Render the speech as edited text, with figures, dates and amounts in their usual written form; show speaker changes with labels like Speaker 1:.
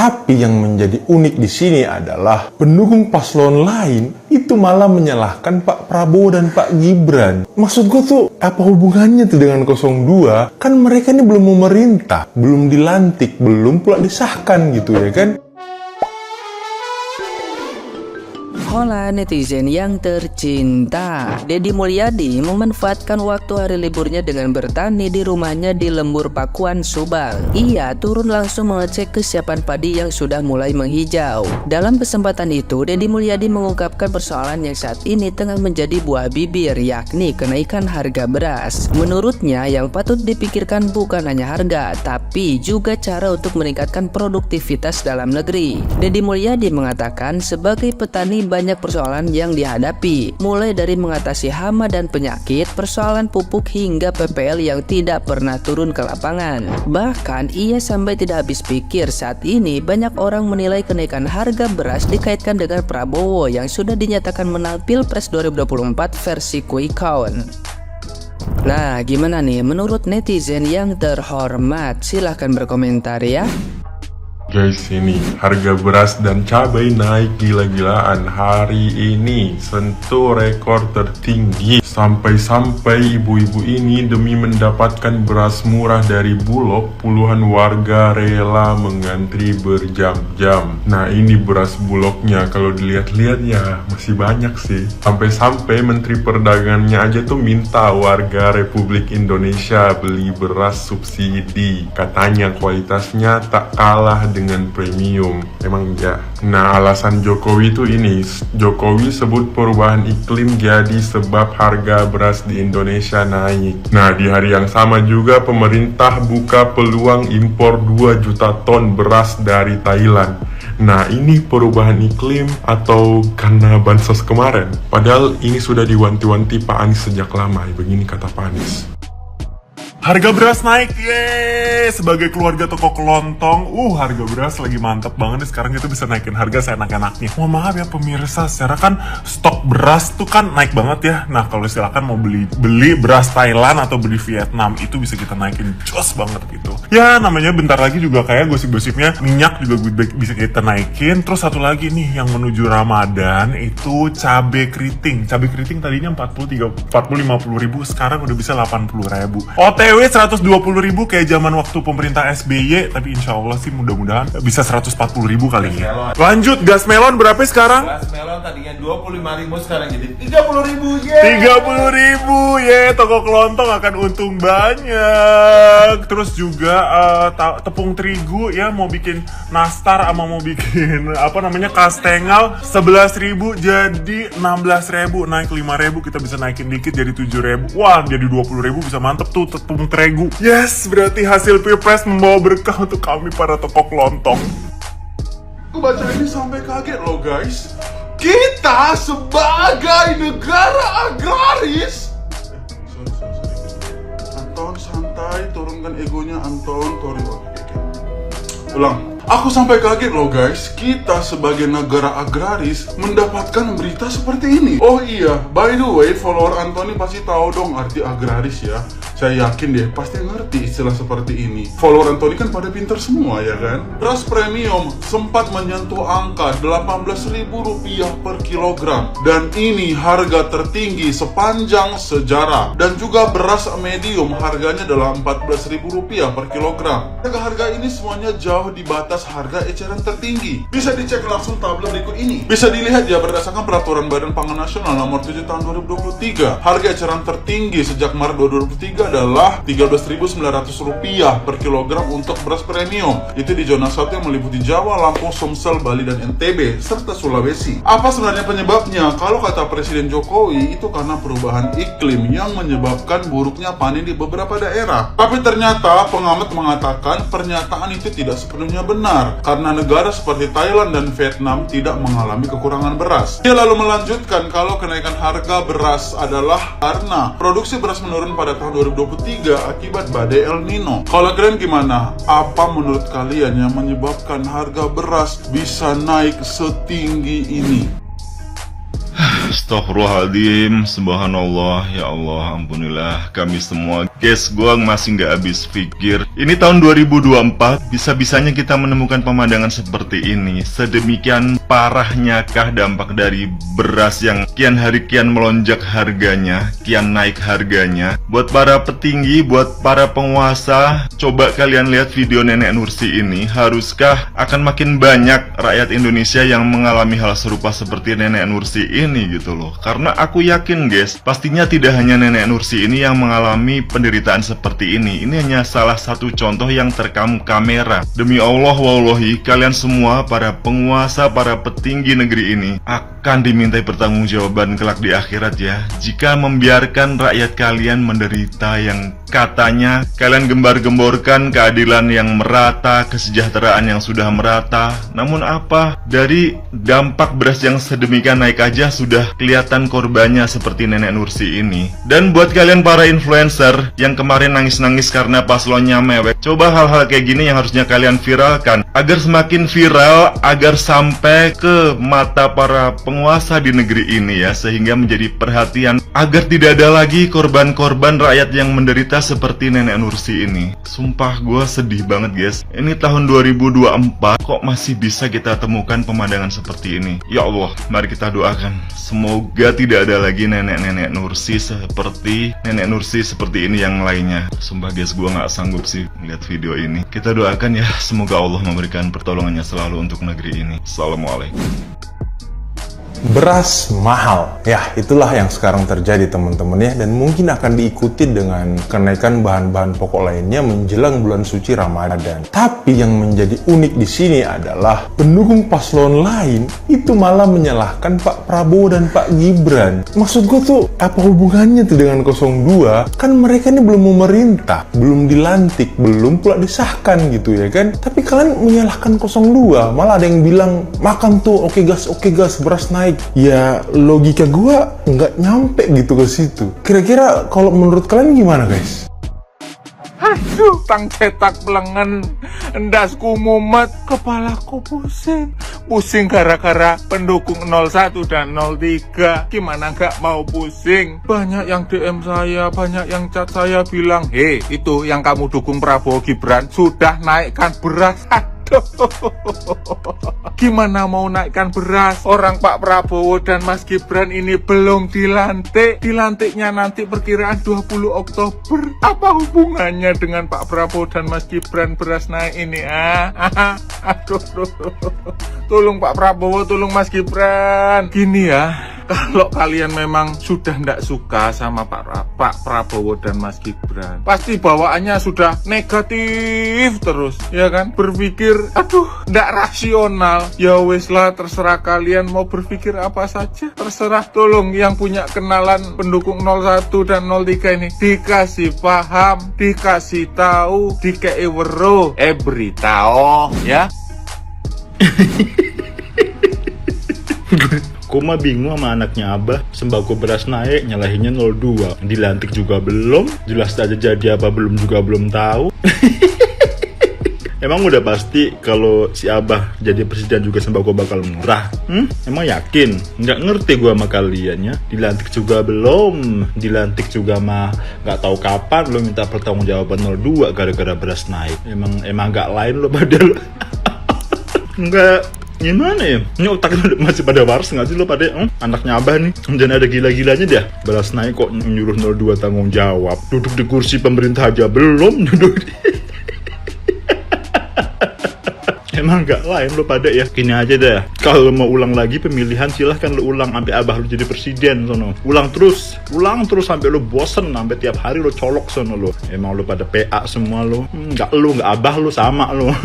Speaker 1: Tapi yang menjadi unik di sini adalah pendukung paslon lain itu malah menyalahkan Pak Prabowo dan Pak Gibran. Maksud gue tuh, apa hubungannya tuh dengan 02? Kan mereka ini belum memerintah, belum dilantik, belum pula disahkan gitu ya kan?
Speaker 2: Hola netizen yang tercinta, Deddy Mulyadi memanfaatkan waktu hari liburnya dengan bertani di rumahnya di Lembur Pakuan, Subang. Ia turun langsung mengecek kesiapan padi yang sudah mulai menghijau. Dalam kesempatan itu, Deddy Mulyadi mengungkapkan persoalan yang saat ini tengah menjadi buah bibir, yakni kenaikan harga beras. Menurutnya, yang patut dipikirkan bukan hanya harga, tapi juga cara untuk meningkatkan produktivitas dalam negeri. Deddy Mulyadi mengatakan sebagai petani banyak persoalan yang dihadapi, mulai dari mengatasi hama dan penyakit, persoalan pupuk hingga PPL yang tidak pernah turun ke lapangan. Bahkan ia sampai tidak habis pikir saat ini banyak orang menilai kenaikan harga beras dikaitkan dengan Prabowo yang sudah dinyatakan menang Pilpres 2024 versi quick count. Nah, gimana nih menurut netizen yang terhormat? Silahkan berkomentar ya.
Speaker 1: Guys, ini harga beras dan cabai naik gila-gilaan. Hari ini sentuh rekor tertinggi. Sampai-sampai ibu-ibu ini demi mendapatkan beras murah dari Bulog, puluhan warga rela mengantri berjam-jam. Nah, ini beras Bulognya, kalau dilihat-lihat ya masih banyak sih. Sampai-sampai Menteri Perdagangannya aja tuh minta warga Republik Indonesia beli beras subsidi. Katanya kualitasnya tak kalah dengan premium. Emang ya. Nah, alasan Jokowi tuh ini. Jokowi sebut perubahan iklim jadi sebab harga beras di Indonesia naik. Nah, di hari yang sama juga pemerintah buka peluang impor 2 juta ton beras dari Thailand. Nah, ini perubahan iklim atau karena bansos kemarin? Padahal ini sudah diwanti-wanti Pak Anies sejak lama. Begini kata Pak Anies.
Speaker 3: Harga beras naik, yeay! Sebagai keluarga toko kelontong, harga beras lagi mantep banget nih. Sekarang kita bisa naikin harga seenak-enaknya. Mohon maaf ya pemirsa, secara kan stok beras tuh kan naik banget ya. Nah, kalau silakan mau beli beras Thailand atau beli Vietnam, itu bisa kita naikin jos banget gitu. Ya, namanya bentar lagi juga kayak gosip-gosipnya minyak juga bisa kita naikin. Terus satu lagi nih yang menuju Ramadan itu cabai keriting. Cabai keriting tadinya 40-50 ribu, sekarang udah bisa 80 ribu. OTW 120 ribu kayak zaman waktu pemerintah SBY, tapi insya Allah sih mudah-mudahan bisa 140 ribu kali ya. Lanjut, gas melon berapa sekarang?
Speaker 4: Gas melon tadinya 25 ribu, sekarang jadi 30 ribu,
Speaker 3: 30 ribu, toko kelontong akan untung banyak. Terus juga tepung terigu ya, mau bikin nastar sama mau bikin kastengal 11 ribu jadi 16 ribu, naik 5 ribu, kita bisa naikin dikit jadi 7 ribu. Wah, jadi 20 ribu bisa mantep tuh tepung terigu. Yes, berarti hasil Pilpres membawa berkah untuk kami para toko kelontong.
Speaker 5: Aku baca ini sampai kaget loh guys. Kita sebagai negara agraris. Anton santai, turunkan egonya Anton. Ulang. Aku sampai kaget loh guys, kita sebagai negara agraris mendapatkan berita seperti ini. Oh iya, by the way, follower Anthony pasti tahu dong arti agraris ya. Saya yakin deh, pasti ngerti istilah seperti ini. Follower Anthony kan pada pinter semua ya kan? Beras premium sempat menyentuh angka Rp18.000 per kilogram. Dan ini harga tertinggi sepanjang sejarah. Dan juga beras medium harganya adalah Rp14.000 per kilogram. Harga ini semuanya jauh di batas harga eceran tertinggi. Bisa dicek langsung tabel berikut ini. Bisa dilihat ya berdasarkan peraturan Badan Pangan Nasional nomor 7 tahun 2023. Harga eceran tertinggi sejak Maret 2023 adalah Rp13.900 per kilogram untuk beras premium. Itu di zona 1 yang meliputi Jawa, Lampung, Sumsel, Bali, dan NTB serta Sulawesi. Apa sebenarnya penyebabnya? Kalau kata Presiden Jokowi, itu karena perubahan iklim yang menyebabkan buruknya panen di beberapa daerah. Tapi ternyata pengamat mengatakan pernyataan itu tidak sepenuhnya benar, karena negara seperti Thailand dan Vietnam tidak mengalami kekurangan beras. Dia lalu melanjutkan kalau kenaikan harga beras adalah karena produksi beras menurun pada tahun 2023 akibat badai El Nino. Kalau kalian gimana? Apa menurut kalian yang menyebabkan harga beras bisa naik setinggi ini?
Speaker 6: Astaghfirullahaladzim, subhanallah, ya Allah, ampunilah kami semua. Guys, gua masih nggak habis pikir. Ini tahun 2024, bisa-bisanya kita menemukan pemandangan seperti ini. Sedemikian parahnyakah dampak dari beras yang kian hari kian melonjak harganya, kian naik harganya. Buat para petinggi, buat para penguasa, coba kalian lihat video Nenek Nursi ini. Haruskah akan makin banyak rakyat Indonesia yang mengalami hal serupa seperti Nenek Nursi ini gitu loh. Karena aku yakin guys, pastinya tidak hanya Nenek Nursi ini yang mengalami penderitaan seperti ini. Ini hanya salah satu contoh yang terekam kamera. Demi Allah wallahi, kalian semua para penguasa, para petinggi negeri ini akan dimintai pertanggungjawaban kelak di akhirat ya, jika membiarkan rakyat kalian menderita yang katanya kalian gembar-gemborkan keadilan yang merata, kesejahteraan yang sudah merata. Namun apa? Dari dampak beras yang sedemikian naik aja sudah kelihatan korbannya seperti Nenek Nursi ini. Dan buat kalian para influencer yang kemarin nangis-nangis karena paslonnya mewek, coba hal-hal kayak gini yang harusnya kalian viralkan agar semakin viral, agar sampai ke mata para penguasa di negeri ini ya, sehingga menjadi perhatian agar tidak ada lagi korban-korban rakyat yang menderita seperti Nenek Nursi ini. Sumpah gue sedih banget guys. Ini tahun 2024 kok masih bisa kita temukan pemandangan seperti ini. Ya Allah, mari kita doakan semoga tidak ada lagi nenek-nenek Nursi seperti Nenek Nursi seperti ini yang lainnya. Sumpah guys, gue gak sanggup sih melihat video ini. Kita doakan ya, semoga Allah memberikan pertolongannya selalu untuk negeri ini. Assalamualaikum.
Speaker 7: Beras mahal, ya itulah yang sekarang terjadi teman-teman ya, dan mungkin akan diikuti dengan kenaikan bahan-bahan pokok lainnya menjelang bulan suci Ramadan. Tapi yang menjadi unik di sini adalah pendukung paslon lain itu malah menyalahkan Pak Prabowo dan Pak Gibran. Maksud gue tuh apa hubungannya tuh dengan 02? Kan mereka ini belum memerintah, belum dilantik, belum pula disahkan gitu ya kan. Tapi kalian menyalahkan 02, malah ada yang bilang makan tuh oke gas beras naik. Ya logika gua nggak nyampe gitu ke situ. Kira-kira kalau menurut kalian gimana guys?
Speaker 8: Aduh, tang cetak pelengan, endasku mumet, kepalaku pusing. Pusing gara-gara pendukung 01 dan 03. Gimana nggak mau pusing? Banyak yang DM saya, banyak yang chat saya bilang, "Hei, itu yang kamu dukung Prabowo Gibran sudah naikkan beras." Gimana mau naikkan beras? Orang Pak Prabowo dan Mas Gibran ini belum dilantik. Dilantiknya nanti perkiraan 20 Oktober. Apa hubungannya dengan Pak Prabowo dan Mas Gibran beras naik ini? Aduh. Tolong Pak Prabowo, tolong Mas Gibran. Gini ya, kalau kalian memang sudah tidak suka sama Pak Prabowo dan Mas Gibran, pasti bawaannya sudah negatif terus, ya kan? Berpikir, aduh, tidak rasional. Ya wes lah, terserah kalian mau berpikir apa saja. Terserah, tolong yang punya kenalan pendukung 01 dan 03 ini dikasih paham, dikasih tahu, dikei wero, beritahu, ya.
Speaker 9: Gue mah bingung sama anaknya Abah. Sembako beras naik, nyalahinnya 02. Dilantik juga belum, jelas aja jadi apa belum juga belum tahu. Emang udah pasti kalau si Abah jadi presiden juga sembako bakal murah? Emang yakin? Nggak ngerti gue sama kalian ya. Dilantik juga belum, dilantik juga mah nggak tahu kapan lo minta pertanggungjawaban 02 gara-gara beras naik. Emang nggak lain lo pada lo. Nggak, gimana ya? Ini otaknya masih pada waras nggak sih lo pada? Anaknya Abah nih, jangan ada gila-gilanya dia. Beras naik kok nyuruh 02 tanggung jawab. Duduk di kursi pemerintah aja belum duduk. Emang nggak lain lo pada ya? Gini aja deh, kalau mau ulang lagi pemilihan silahkan lo ulang sampai Abah lo jadi presiden sono. Ulang terus sampai lo bosen, sampai tiap hari lo colok sono lo. Emang lo pada PA semua lo. Nggak Abah lo sama lo.